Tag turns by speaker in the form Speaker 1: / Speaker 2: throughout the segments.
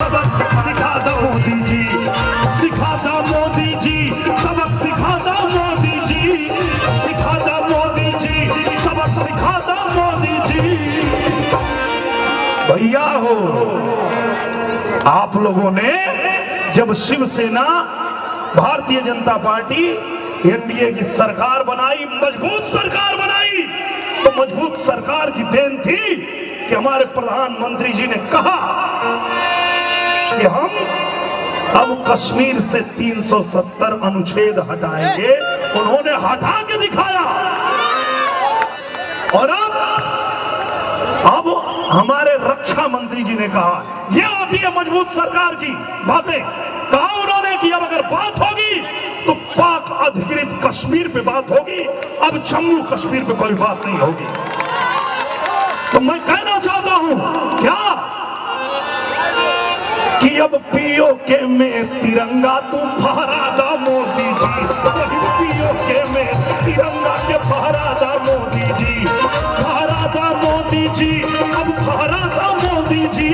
Speaker 1: सबक सिखा दो मोदी जी, सिखा दो मोदी जी, सबक सिखा दो मोदी जी, सिखा दो मोदी जी, सबक सिखा दो मोदी जी। भैया हो, आप लोगों ने जब शिवसेना भारतीय जनता पार्टी एनडीए की सरकार बनाई, मजबूत सरकार बनाई, तो मजबूत सरकार की देन थी कि हमारे प्रधानमंत्री जी ने कहा कि हम अब कश्मीर से 370 अनुच्छेद हटाएंगे। उन्होंने हटा के दिखाया। और अब हमारे रक्षा मंत्री जी ने कहा, यह होती है मजबूत सरकार की बातें। कहा उन्होंने कि अब अगर बात होगी तो पाक अधिकृत कश्मीर पे बात होगी, अब जम्मू कश्मीर पे कोई बात नहीं होगी। तो मैं कहना चाहता हूं क्या कि अब पीओके में तिरंगा तू फहरा दा मोदी जी, वही पीओके में तिरंगा के फहरा दा मोदी जी, फहरा दा मोदी जी, अब फहरा दा मोदी जी,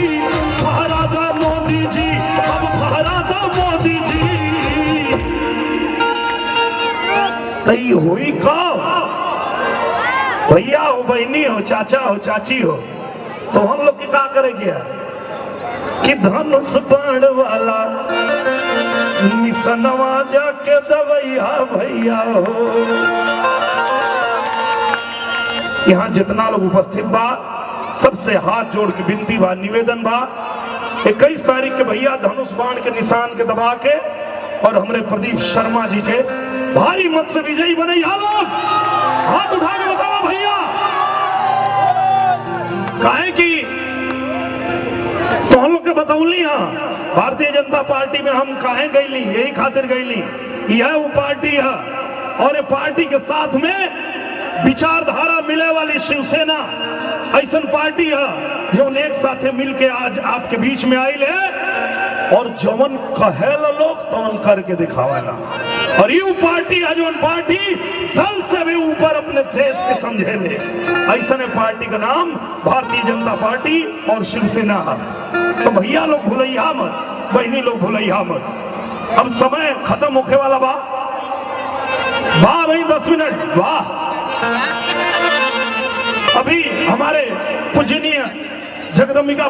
Speaker 1: फहरा दा मोदी जी, अब फहरा दा मोदी जी। तई हुई कब? भैया हो, बहनी हो, चाचा हो, चाची हो, तो हम लोग की क्या करेंगे कि धनुष बाण वाला निसनवा जाके दवैया भैया हो। यहाँ जितना लोग उपस्थित बा, सबसे हाथ जोड़ के विनती बा, निवेदन बा, 21 तारीख के भैया धनुष बाण के निशान के दबा के और हमारे प्रदीप शर्मा जी के भारी मत से विजयी बने। यहाँ लोग हाथ उठा के बताओ भैया, काहे की तो हम लोग के बतौली। हाँ, भारतीय जनता पार्टी में हम काहे गईली, यही खातिर गईली, यह वो पार्टी है और ये पार्टी के साथ में विचारधारा मिले वाली शिवसेना ऐसा पार्टी है जो एक साथ मिलके आज आपके बीच में आई है और जवन कहेला लोग तवन करके दिखावाला। और ये पार्टी है जो पार्टी दल से भी ऊपर अपने देश के समझे ले। ऐसा पार्टी का नाम भारतीय जनता पार्टी और शिवसेना है। तो भैया लोग भूलैया मत, बहनी लोग भूलैया मत। अब समय खत्म होने वाला बा। वाह भाई 10 मिनट, वाह। अभी हमारे पूजनीय जगदम्बिका